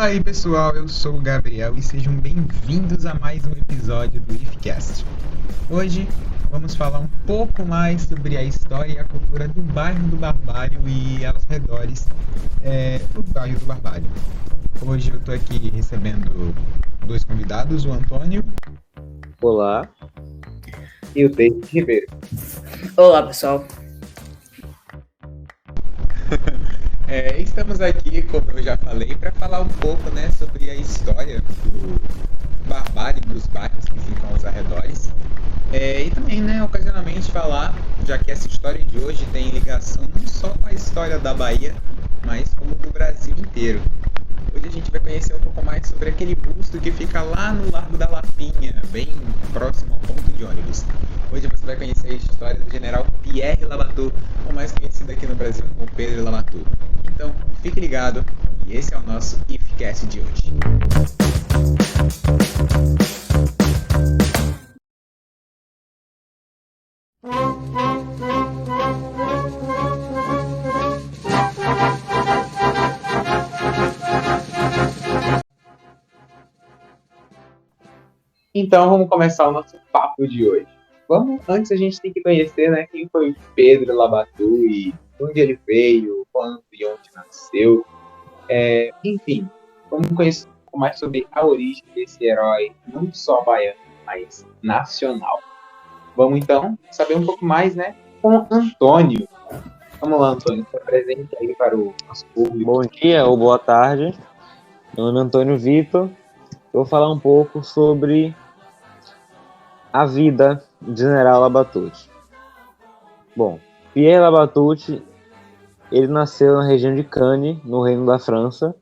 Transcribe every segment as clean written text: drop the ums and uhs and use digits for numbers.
Aí pessoal, eu sou o Gabriel e sejam bem-vindos a mais um episódio do IFCast. Hoje vamos falar um pouco mais sobre a história e a cultura do bairro do Barbalho e aos redores do bairro do Barbalho. Hoje eu tô aqui recebendo dois convidados, o Antônio. Olá. E o David Ribeiro. Olá, pessoal. Estamos aqui, como eu já falei, para falar um pouco sobre a história do Barbalho e dos bairros que ficam aos arredores. E também, ocasionalmente falar, já que essa história de hoje tem ligação não só com a história da Bahia, mas como do Brasil inteiro. Hoje a gente vai conhecer um pouco mais sobre aquele busto que fica lá no Largo da Lapinha, bem próximo ao ponto de ônibus. Hoje você vai conhecer a história do general Pierre Labatut, ou mais conhecido aqui no Brasil como Pedro Labatut. Então, fique ligado, e esse é o nosso IFCast de hoje. Então vamos começar o nosso papo de hoje. Antes a gente tem que conhecer, quem foi Pedro Labatut e onde ele veio, quando e onde nasceu. Enfim, vamos conhecer um pouco mais sobre a origem desse herói, não só baiano, mas nacional. Vamos então saber um pouco mais, com Antônio. Vamos lá, Antônio, se apresente aí para o nosso público. Bom dia ou boa tarde. Meu nome é Antônio Vitor. Eu vou falar um pouco sobre a vida de General Labatut. Bom, Pierre Labatut, ele nasceu na região de Cannes, no Reino da França.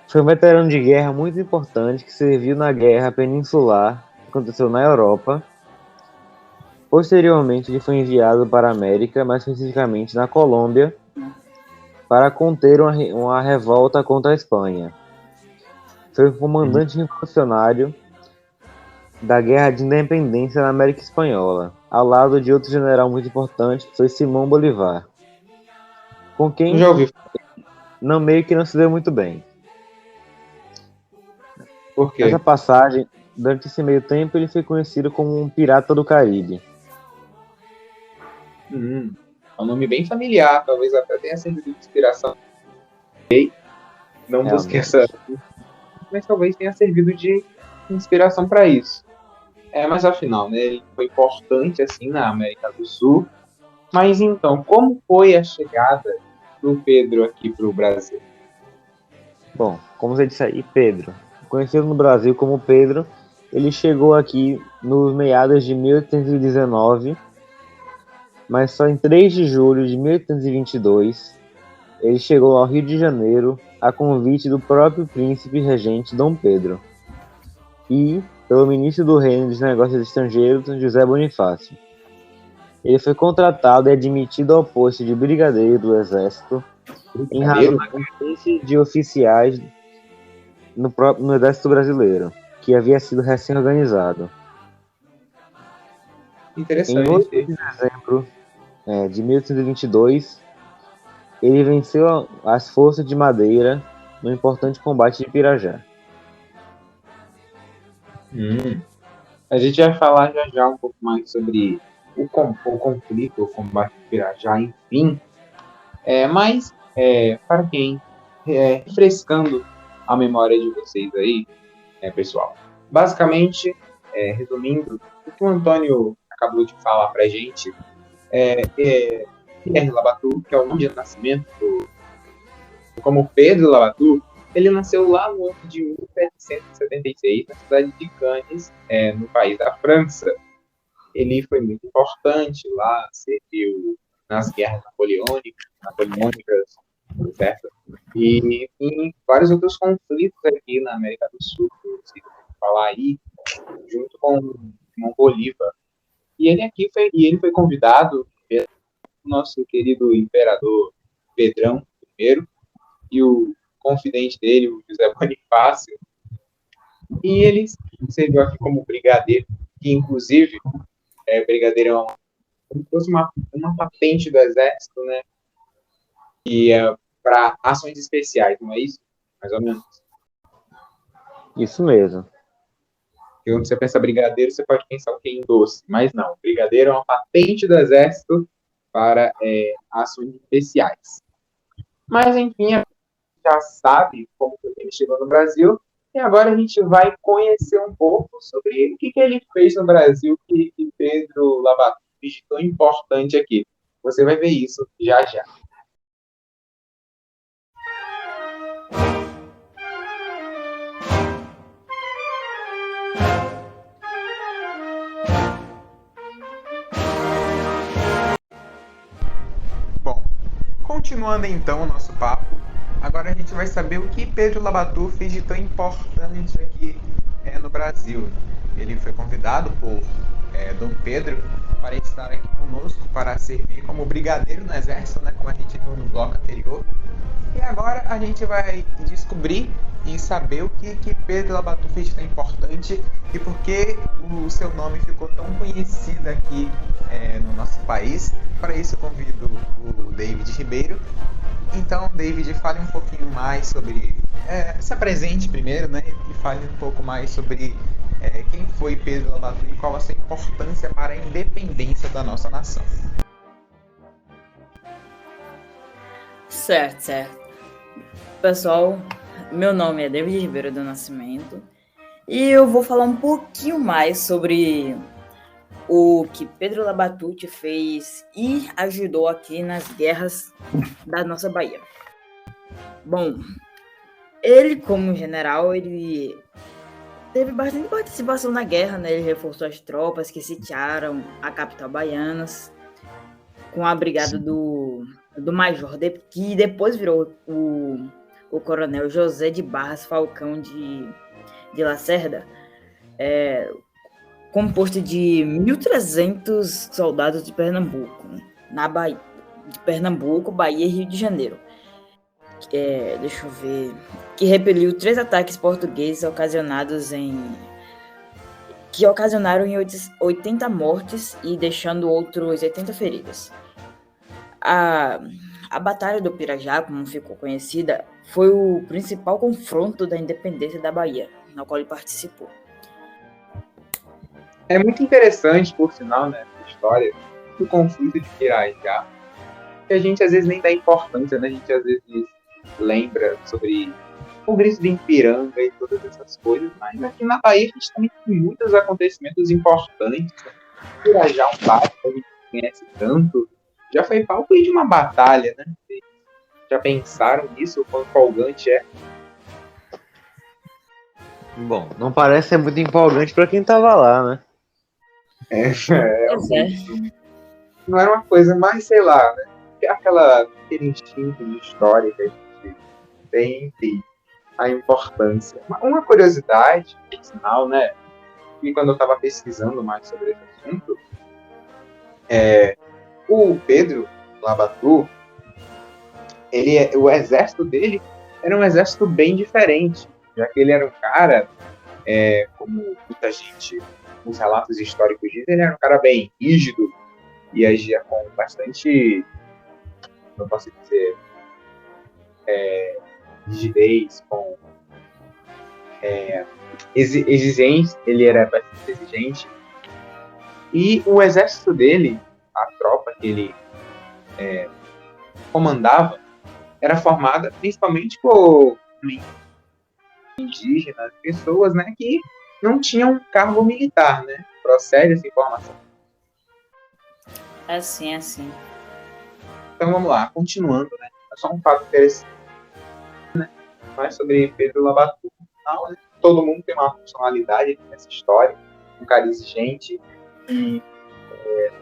Foi um veterano de guerra muito importante que serviu na Guerra Peninsular, que aconteceu na Europa. Posteriormente, ele foi enviado para a América, mais especificamente na Colômbia, para conter uma revolta contra a Espanha. Foi o comandante revolucionário da Guerra de Independência na América Espanhola, ao lado de outro general muito importante, que foi Simão Bolívar, com quem Já ouvi. meio que não se deu muito bem. Por quê? Nessa passagem, durante esse meio tempo, ele foi conhecido como um pirata do Caribe. É um nome bem familiar, talvez até tenha servido de inspiração. Não busquei essa, mas talvez tenha servido de inspiração para isso. Mas afinal, ele foi importante assim na América do Sul. Mas então, como foi a chegada do Pedro aqui para o Brasil? Bom, como você disse aí, Pedro, conhecido no Brasil como Pedro, ele chegou aqui nos meados de 1819, mas só em 3 de julho de 1822 ele chegou ao Rio de Janeiro a convite do próprio príncipe regente Dom Pedro e pelo ministro do Reino dos Negócios Estrangeiros, José Bonifácio. Ele foi contratado e admitido ao posto de brigadeiro do Exército em razão da carência de oficiais no Exército Brasileiro, que havia sido recém-organizado. Interessante. Em 8 de dezembro de 1822, ele venceu as forças de Madeira no importante combate de Pirajá. A gente vai falar já um pouco mais sobre o conflito, o combate de Pirajá, enfim. Mas, para quem, refrescando a memória de vocês aí, pessoal, basicamente, resumindo, o que o Antônio acabou de falar pra gente Pierre Labatut, que é o nome de nascimento como Pedro Labatut. Ele nasceu lá no ano de 1776, na cidade de Cannes, no país da França. Ele foi muito importante lá, serviu nas guerras napoleônicas, certo? E em vários outros conflitos aqui na América do Sul, que vocês vão falar aí, junto com Bolívar. E ele foi convidado pelo nosso querido imperador Pedrão I e o confidente dele, o José Bonifácio. E ele serviu aqui como brigadeiro, que inclusive brigadeiro é como se fosse uma patente do Exército, e é para ações especiais, não é isso? Mais ou menos. Isso mesmo. Quando você pensa brigadeiro, você pode pensar o que em doce, mas não. Brigadeiro é uma patente do Exército para ações especiais. Mas, enfim, a gente já sabe como ele chegou no Brasil, e agora a gente vai conhecer um pouco sobre o que ele fez no Brasil, que Pedro Labatut fez tão importante aqui. Você vai ver isso já já. Bom, continuando então o nosso papo, agora a gente vai saber o que Pedro Labatut fez de tão importante aqui no Brasil. Ele foi convidado por Dom Pedro para estar aqui conosco, para servir como brigadeiro no exército, né, como a gente viu no bloco anterior. E agora a gente vai descobrir e saber o que Pedro Labatut fez de tão importante e por que o seu nome ficou tão conhecido aqui no nosso país. Para isso eu convido o David Ribeiro. Então, David, fale um pouquinho mais sobre... se apresente primeiro, né? E fale um pouco mais sobre quem foi Pedro Labatut e qual a sua importância para a independência da nossa nação. Certo. Pessoal, meu nome é David Ribeiro do Nascimento e eu vou falar um pouquinho mais sobre o que Pedro Labatut fez e ajudou aqui nas guerras da nossa Bahia. Bom, ele como general, ele teve bastante participação na guerra, né? Ele reforçou as tropas que sitiaram a capital baianas com a brigada do Major, que depois virou o coronel José de Barras Falcão de Lacerda, composto de 1.300 soldados de Pernambuco, na Bahia, Bahia e Rio de Janeiro. Deixa eu ver. Que repeliu 3 ataques portugueses que ocasionaram 80 mortes e deixando outros 80 feridos. A Batalha do Pirajá, como ficou conhecida, foi o principal confronto da independência da Bahia, na qual ele participou. É muito interessante, por sinal, né, essa história do conflito de Pirajá, que a gente às vezes nem dá importância, né? A gente às vezes lembra sobre o grito de Ipiranga e todas essas coisas, mas aqui na Bahia a gente também tem muitos acontecimentos importantes. Pirajá é um bairro que a gente conhece tanto, já foi palco de uma batalha, né? Já pensaram nisso, o quão empolgante é? Bom, não parece ser muito empolgante para quem tava lá, né? Não era uma coisa mais, sei lá, né? Aquele instinto de história que a gente tem e a importância. Uma curiosidade, por sinal, né? E quando eu estava pesquisando mais sobre esse assunto, o Pedro Labatut, o exército dele era um exército bem diferente, já que ele era um cara, como muita gente, os relatos históricos dizem, ele era um cara bem rígido e agia com bastante, não posso dizer, rigidez, com exigência, ele era bastante exigente. E o exército dele, a tropa que ele comandava, era formada principalmente por indígenas, pessoas, né, que não tinham cargo militar, né? Procede essa informação. É assim. Então vamos lá, continuando, né? É só um fato interessante, né? Mais sobre Pedro Labatut. Não, né? Todo mundo tem uma personalidade nessa história, um cara exigente e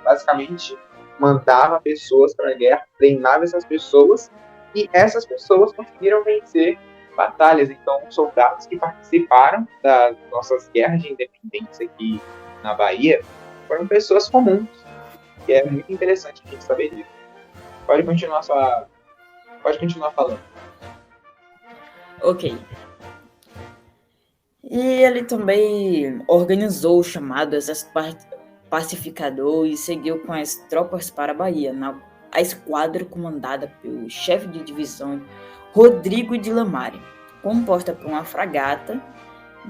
basicamente mandava pessoas para a guerra, treinava essas pessoas e essas pessoas conseguiram vencer batalhas. Então, os soldados que participaram das nossas guerras de independência aqui na Bahia foram pessoas comuns, que é muito interessante a gente saber disso. Pode continuar falando. Ok. E ele também organizou o chamado Exército Pacificador e seguiu com as tropas para a Bahia, a esquadra comandada pelo chefe de divisão Rodrigo de Lamare, composta por uma fragata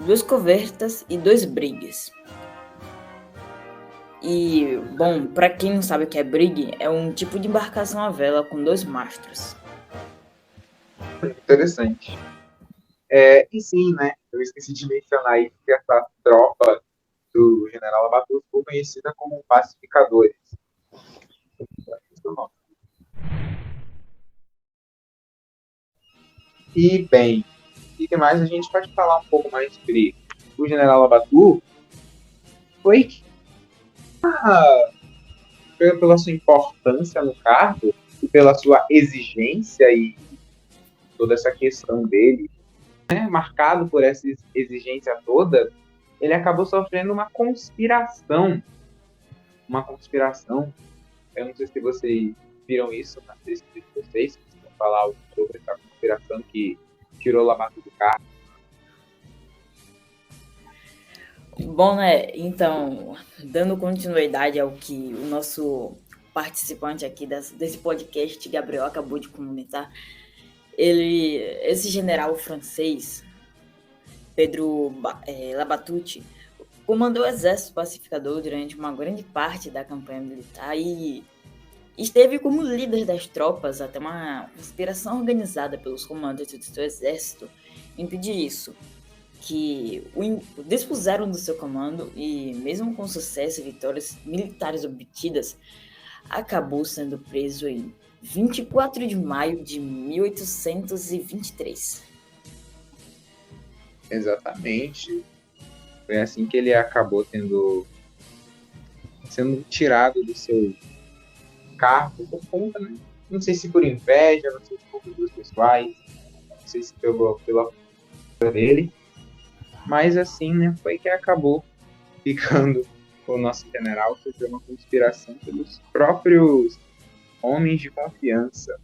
2 cobertas e 2 brigs. E, bom, para quem não sabe o que é brig, é um tipo de embarcação à vela com 2 mastros. Interessante. E sim, né? Eu esqueci de mencionar aí que essa tropa do general Labatut ficou conhecida como pacificadores. E, bem, o que mais a gente pode falar um pouco mais sobre o general Labatut? Foi que, pela sua importância no cargo e pela sua exigência e toda essa questão dele, né, marcado por essa exigência toda, ele acabou sofrendo uma conspiração. Eu não sei se vocês viram isso na texto de vocês, se vocês vão falar algo sobre essa conspiração que tirou Labatut do cargo. Bom, né? Então, dando continuidade ao que o nosso participante aqui desse podcast, Gabriel, acabou de comentar, esse general francês, Pedro Labatut, comandou o exército pacificador durante uma grande parte da campanha militar e esteve como líder das tropas até uma conspiração organizada pelos comandantes do seu exército impedir isso, que o despuseram do seu comando e, mesmo com sucesso e vitórias militares obtidas, acabou sendo preso em 24 de maio de 1823. Exatamente. Foi assim que ele acabou sendo tirado do seu cargo por conta, né? Não sei se por inveja, não sei se por motivos pessoais, não sei se pela dele, mas assim, né, foi que acabou ficando o nosso general, que foi uma conspiração pelos próprios homens de confiança.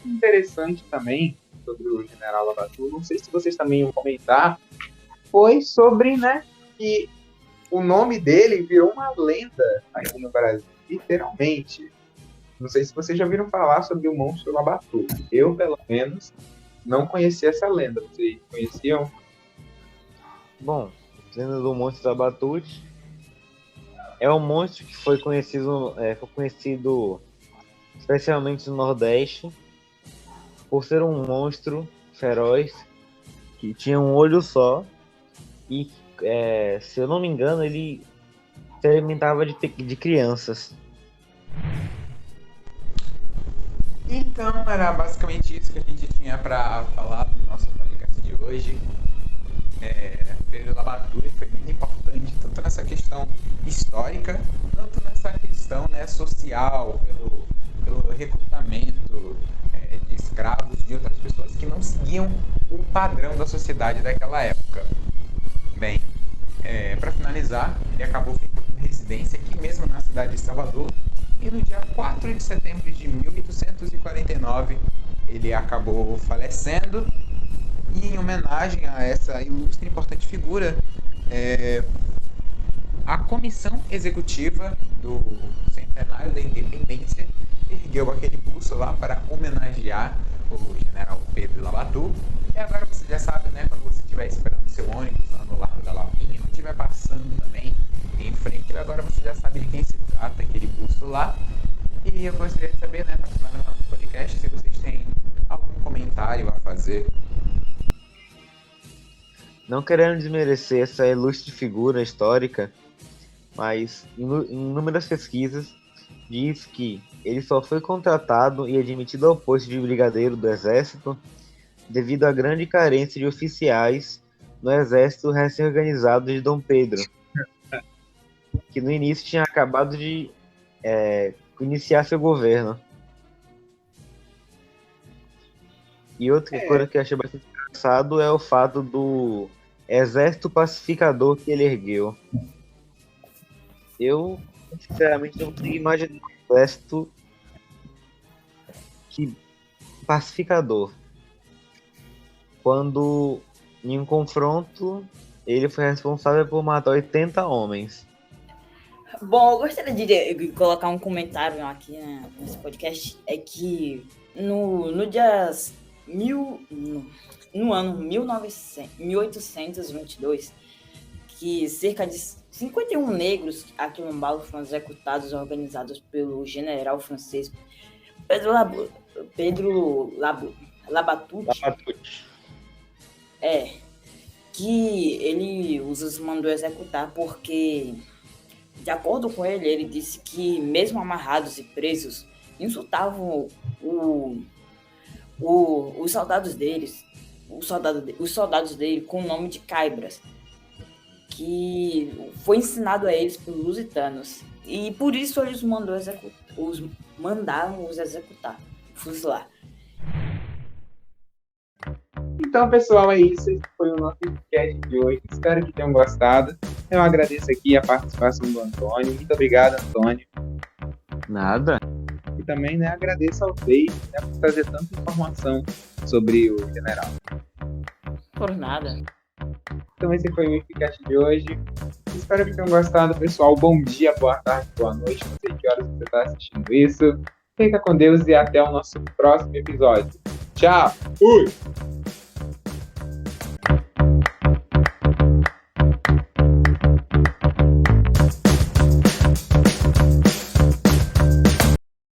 Interessante também sobre o general Labatut, não sei se vocês também iam comentar, foi sobre, né, que o nome dele virou uma lenda aqui no Brasil, literalmente. Não sei se vocês já ouviram falar sobre o monstro Labatut. Eu, pelo menos, não conhecia essa lenda. Vocês conheciam? Bom, a lenda do monstro Labatut é um monstro que foi conhecido especialmente no Nordeste por ser um monstro feroz que tinha um olho só e, se eu não me engano, ele se alimentava de crianças. Então, era basicamente isso que a gente tinha para falar no nosso podcast de hoje. Pedro Labatut foi muito importante, tanto nessa questão histórica, tanto nessa questão, né, social, pelo recrutamento de escravos de outras pessoas que não seguiam o padrão da sociedade daquela época. Bem, para finalizar, ele acabou ficando em residência aqui mesmo na cidade de Salvador, e no dia 4 de setembro de 1849 ele acabou falecendo. E em homenagem a essa ilustre e importante figura, a Comissão Executiva do Centenário da Independência ergueu aquele busto lá para homenagear o general Pedro Labatut. E agora você já sabe, né, quando você estiver esperando seu ônibus lá no Largo da Lapinha, ou estiver passando também em frente, agora você já sabe de quem se trata aquele busto lá. E eu gostaria de saber, né, para finalizar nosso podcast, se vocês têm algum comentário a fazer. Não querendo desmerecer essa ilustre figura histórica, mas em inúmeras pesquisas diz que ele só foi contratado e admitido ao posto de brigadeiro do Exército devido à grande carência de oficiais no Exército recém-organizado de Dom Pedro, que no início tinha acabado de iniciar seu governo. E outra coisa que eu achei bastante engraçado é o fato do exército pacificador que ele ergueu. Eu, sinceramente, não consigo imaginar um exército pacificador. Quando, em um confronto, ele foi responsável por matar 80 homens. Bom, eu gostaria de colocar um comentário aqui, né, nesse podcast, é que no dia no ano 1822, que cerca de 51 negros aquilombados foram executados, organizados pelo general francês Pedro Labatut, que ele os mandou executar porque, de acordo com ele, ele disse que mesmo amarrados e presos, insultavam os soldados dele com o nome de caibras, que foi ensinado a eles pelos lusitanos, e por isso eles mandaram os executar, fuzilar. Então, pessoal, é isso. Esse foi o nosso podcast de hoje. Espero que tenham gostado. Eu agradeço aqui a participação do Antônio. Muito obrigado, Antônio. Nada. E também, agradeço ao David, por trazer tanta informação sobre o general. Por nada. Então, esse foi o podcast de hoje. Espero que tenham gostado, pessoal. Bom dia, boa tarde, boa noite. Não sei que horas você está assistindo isso. Fica com Deus e até o nosso próximo episódio. Tchau! Fui!